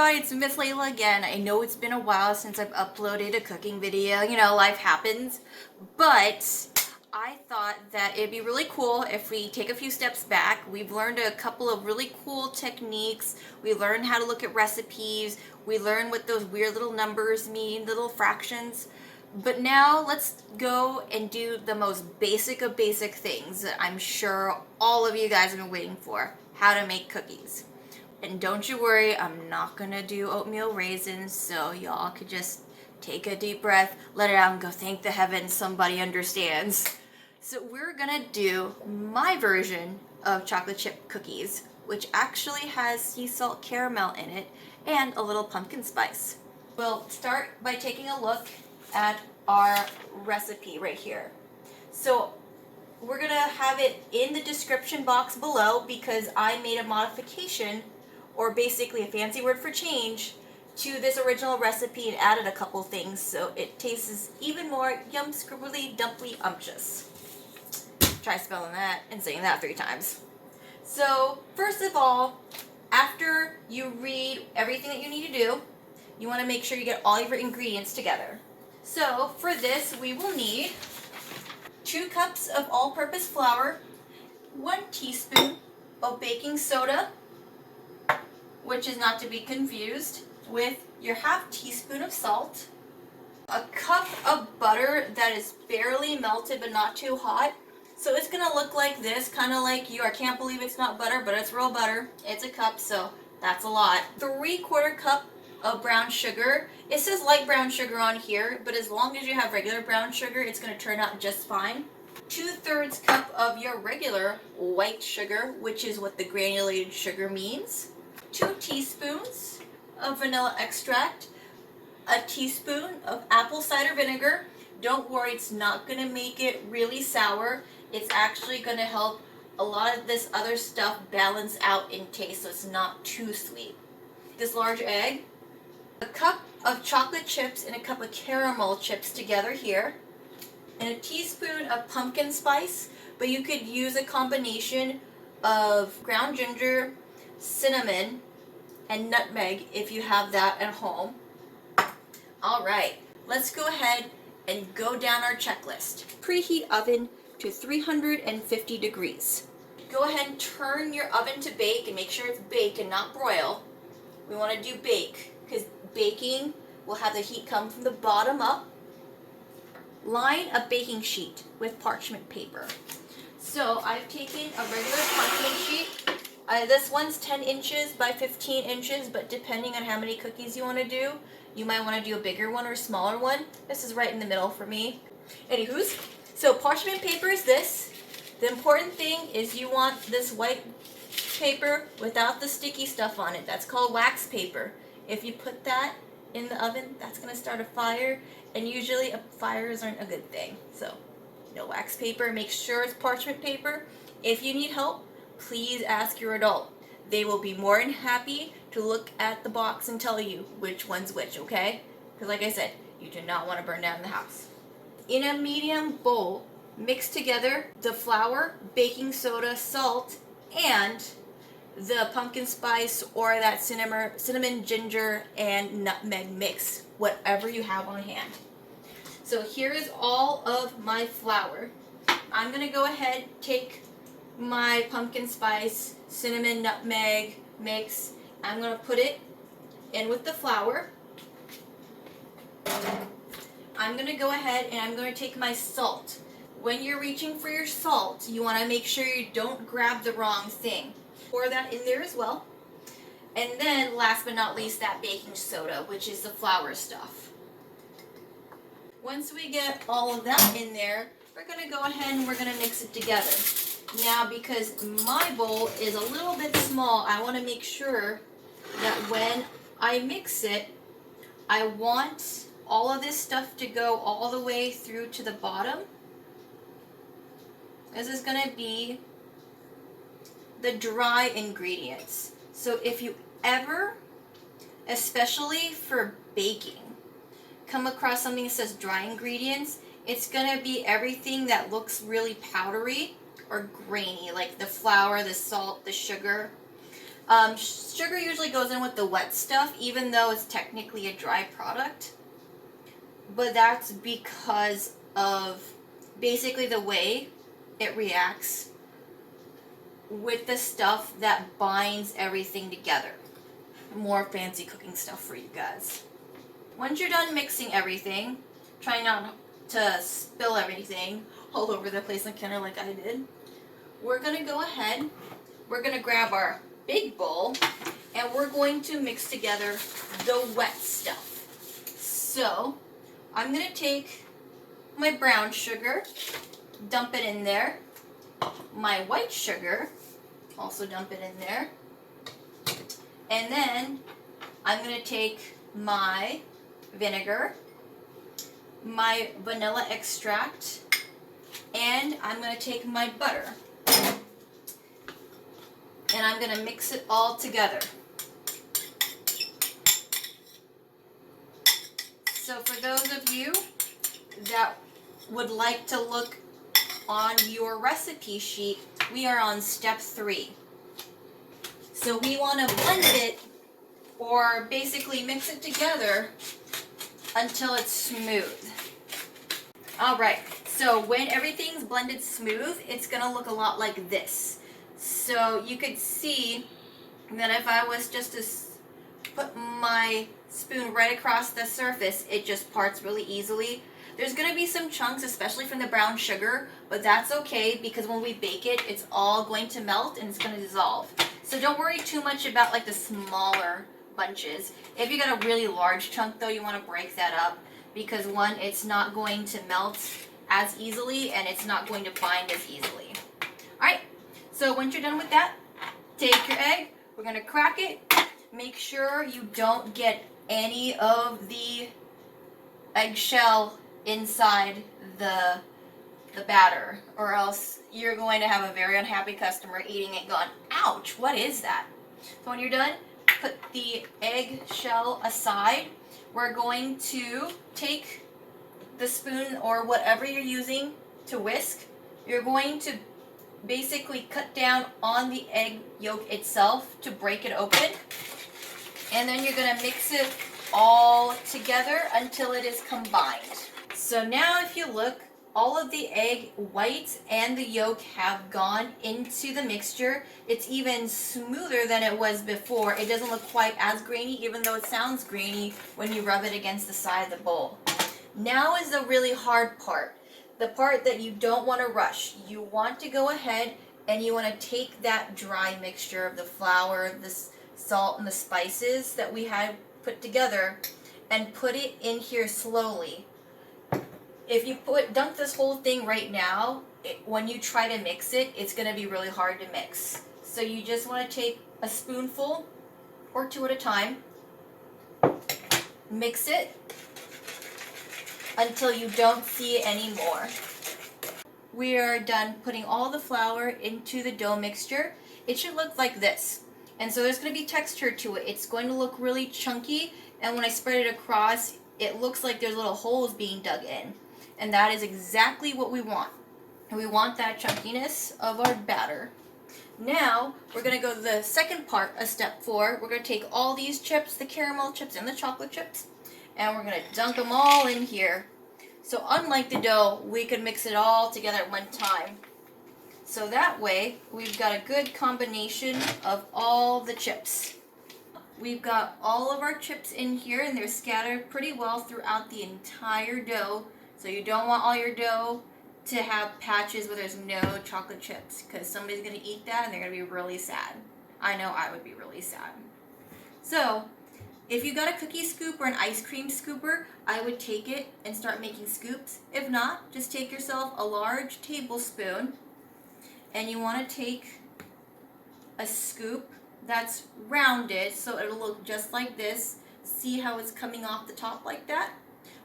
everybody, it's Miss Leila again. I know it's been a while since I've uploaded a cooking video, you know, life happens, but I thought that it'd be really cool if we take a few steps back. We've learned a couple of really cool techniques. We learned how to look at recipes. We learned what those weird little numbers mean, little fractions. But now let's go and do the most basic of basic things that I'm sure all of you guys have been waiting for: how to make cookies. And don't you worry, I'm not gonna do oatmeal raisins, so y'all could just take a deep breath, let it out, and go thank the heavens somebody understands. So we're gonna do my version of chocolate chip cookies, which actually has sea salt caramel in it and a little pumpkin spice. We'll start by taking a look at our recipe right here. So we're gonna have it in the description box below because I made a modification, or basically a fancy word for change, to this original recipe and added a couple things so it tastes even more yum scribbly dumply umptious. Try spelling that and saying that 3 times. So first of all, after you read everything that you need to do, you want to make sure you get all of your ingredients together. So for this we will need 2 cups of all-purpose flour, 1 teaspoon of baking soda, which is not to be confused with your half teaspoon of salt, a cup of butter that is barely melted but not too hot. So it's gonna look like this, kind of like I can't believe it's not butter, but it's real butter. It's a cup, so that's a lot. 3/4 cup of brown sugar. It says light brown sugar on here, but as long as you have regular brown sugar, it's gonna turn out just fine. 2/3 cup of your regular white sugar, which is what the granulated sugar means. 2 teaspoons of vanilla extract, a teaspoon of apple cider vinegar. Don't worry, it's not going to make it really sour. It's actually going to help a lot of this other stuff balance out in taste so it's not too sweet. This large egg, a cup of chocolate chips and a cup of caramel chips together here, and a teaspoon of pumpkin spice, but you could use a combination of ground ginger, cinnamon, and nutmeg if you have that at home. Alright, let's go ahead and go down our checklist. Preheat oven to 350 degrees. Go ahead and turn your oven to bake and make sure it's bake and not broil. We want to do bake because baking will have the heat come from the bottom up. Line a baking sheet with parchment paper. So I've taken a regular parchment sheet. This one's 10 inches by 15 inches, but depending on how many cookies you want to do, you might want to do a bigger one or a smaller one. This is right in the middle for me. Anywho's, so parchment paper is this. The important thing is you want this white paper without the sticky stuff on it. That's called wax paper. If you put that in the oven, that's going to start a fire, and usually fires aren't a good thing. So no wax paper. Make sure it's parchment paper. If you need help, please ask your adult. They will be more than happy to look at the box and tell you which one's which, okay? Because like I said, you do not want to burn down the house. In a medium bowl, mix together the flour, baking soda, salt, and the pumpkin spice or that cinnamon, ginger, and nutmeg mix, whatever you have on hand. So here is all of my flour. I'm going to go ahead, take my pumpkin spice, cinnamon, nutmeg mix. I'm going to put it in with the flour. I'm going to go ahead and I'm going to take my salt. When you're reaching for your salt, you want to make sure you don't grab the wrong thing. Pour that in there as well. And then last but not least, that baking soda, which is the flour stuff. Once we get all of that in there, we're going to go ahead and we're going to mix it together. Now, because my bowl is a little bit small, I want to make sure that when I mix it, I want all of this stuff to go all the way through to the bottom. This is going to be the dry ingredients. So if you ever, especially for baking, come across something that says dry ingredients, it's going to be everything that looks really powdery or grainy, like the flour, the salt, the sugar. Sugar usually goes in with the wet stuff, even though it's technically a dry product. But that's because of basically the way it reacts with the stuff that binds everything together. More fancy cooking stuff for you guys. Once you're done mixing everything, try not to spill everything all over the place on the counter like I did. We're gonna go ahead, we're gonna grab our big bowl, and we're going to mix together the wet stuff. So, I'm gonna take my brown sugar, dump it in there, my white sugar, also dump it in there, and then I'm gonna take my vinegar, my vanilla extract, and I'm going to take my butter, and I'm going to mix it all together. So for those of you that would like to look on your recipe sheet, we are on step 3. So we want to blend it, or basically mix it together until it's smooth. Alright, so when everything's blended smooth, it's going to look a lot like this. So you could see that if I was just to put my spoon right across the surface, it just parts really easily. There's going to be some chunks, especially from the brown sugar, but that's okay because when we bake it, it's all going to melt and it's going to dissolve. So don't worry too much about like the smaller bunches. If you got a really large chunk though, you want to break that up because one, it's not going to melt as easily and it's not going to bind as easily. Alright, so once you're done with that, take your egg, we're going to crack it. Make sure you don't get any of the eggshell inside the batter, or else you're going to have a very unhappy customer eating it going, ouch, what is that? So when you're done, put the egg shell aside. We're going to take the spoon or whatever you're using to whisk. You're going to basically cut down on the egg yolk itself to break it open. And then you're going to mix it all together until it is combined. So now if you look, all of the egg whites and the yolk have gone into the mixture. It's even smoother than it was before. It doesn't look quite as grainy, even though it sounds grainy when you rub it against the side of the bowl. Now is the really hard part. The part that you don't want to rush. You want to go ahead and you want to take that dry mixture of the flour, the salt, and the spices that we had put together and put it in here slowly. If you dunk this whole thing right now, when you try to mix it, it's going to be really hard to mix. So you just want to take a spoonful or 2 at a time, mix it until you don't see it anymore. We are done putting all the flour into the dough mixture. It should look like this. And so there's going to be texture to it. It's going to look really chunky, and when I spread it across, it looks like there's little holes being dug in. And that is exactly what we want. And we want that chunkiness of our batter. Now, we're going to go to the second part of step 4. We're going to take all these chips, the caramel chips and the chocolate chips, and we're going to dunk them all in here. So unlike the dough, we could mix it all together at one time. So that way, we've got a good combination of all the chips. We've got all of our chips in here, and they're scattered pretty well throughout the entire dough. So you don't want all your dough to have patches where there's no chocolate chips, because somebody's going to eat that and they're going to be really sad. I know I would be really sad. So if you got a cookie scoop or an ice cream scooper, I would take it and start making scoops. If not, just take yourself a large tablespoon, and you want to take a scoop that's rounded so it'll look just like this. See how it's coming off the top like that?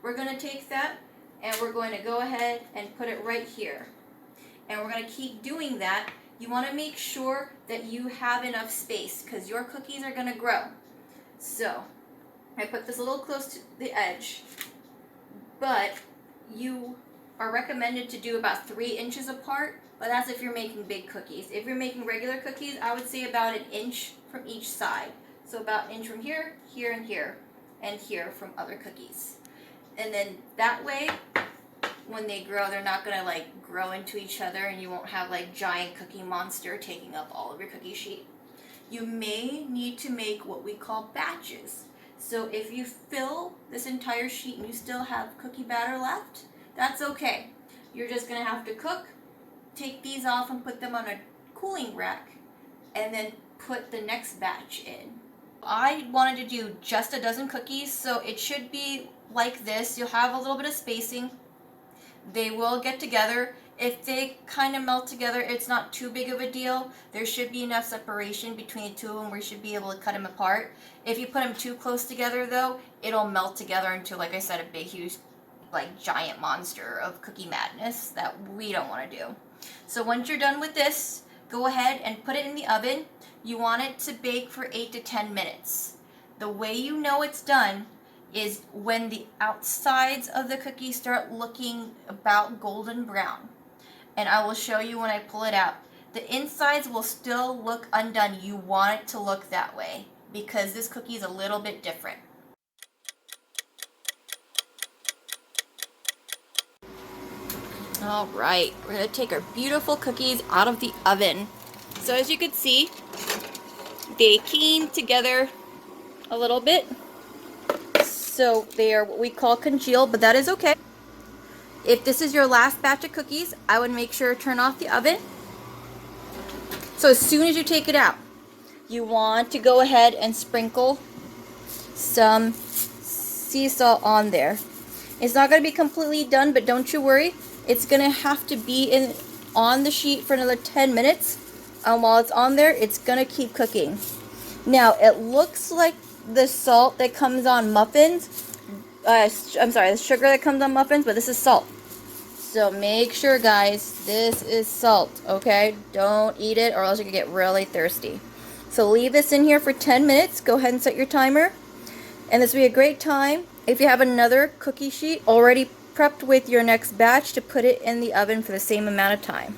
We're going to take that and we're going to go ahead and put it right here. And we're going to keep doing that. You want to make sure that you have enough space because your cookies are going to grow. So I put this a little close to the edge, but you are recommended to do about 3 inches apart, but that's if you're making big cookies. If you're making regular cookies, I would say about an inch from each side. So about an inch from here, here, and here from other cookies. And then that way, when they grow, they're not gonna like grow into each other and you won't have like giant cookie monster taking up all of your cookie sheet. You may need to make what we call batches. So if you fill this entire sheet and you still have cookie batter left, that's okay. You're just gonna have to cook, take these off and put them on a cooling rack, and then put the next batch in. I wanted to do just a dozen cookies, so it should be like this. You'll have a little bit of spacing. They will get together. If they kind of melt together, it's not too big of a deal. There should be enough separation between the two of them where you should be able to cut them apart. If you put them too close together though, it'll melt together into, like I said, a big, huge, like giant monster of cookie madness that we don't want to do. So once you're done with this, go ahead and put it in the oven. You want it to bake for 8 to 10 minutes. The way you know it's done is when the outsides of the cookies start looking about golden brown. And I will show you when I pull it out. The insides will still look undone. You want it to look that way because this cookie is a little bit different. All right, we're gonna take our beautiful cookies out of the oven. So as you can see, they came together a little bit. So they are what we call congealed, but that is okay. If this is your last batch of cookies, I would make sure to turn off the oven. So as soon as you take it out, you want to go ahead and sprinkle some sea salt on there. It's not going to be completely done, but don't you worry. It's going to have to be on the sheet for another 10 minutes. And while it's on there, it's going to keep cooking. Now, it looks like the salt that comes on muffins, the sugar that comes on muffins, but this is salt. So make sure, guys, this is salt, okay? Don't eat it or else you can get really thirsty. So leave this in here for 10 minutes. Go ahead and set your timer. And this will be a great time if you have another cookie sheet already prepped with your next batch to put it in the oven for the same amount of time.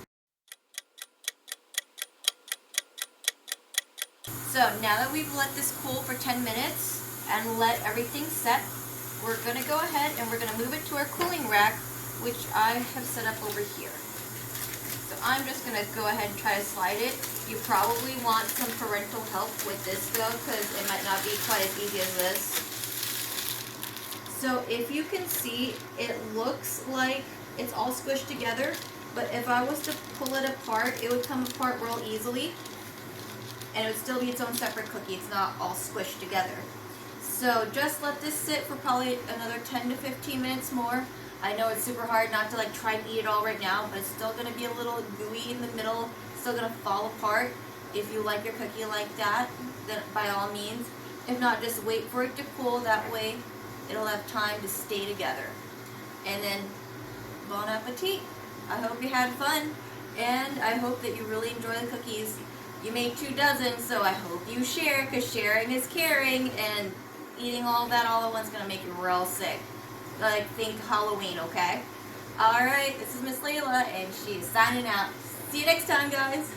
So now that we've let this cool for 10 minutes and let everything set, we're going to go ahead and we're going to move it to our cooling rack, which I have set up over here. So I'm just going to go ahead and try to slide it. You probably want some parental help with this though, because it might not be quite as easy as this. So if you can see, it looks like it's all squished together, but if I was to pull it apart, it would come apart real easily. And it would still be its own separate cookie. It's not all squished together. So just let this sit for probably another 10 to 15 minutes more. I know it's super hard not to like try and eat it all right now, but it's still going to be a little gooey in the middle, still going to fall apart. If you like your cookie like that, then by all means. If not, just wait for it to cool. That way it'll have time to stay together. And then, bon appetit. I hope you had fun, and I hope that you really enjoy the cookies. You made 2 dozen, so I hope you share, because sharing is caring, and eating all that all at once is going to make you real sick. Like, think Halloween, okay? Alright, this is Miss Leila, and she's signing out. See you next time, guys!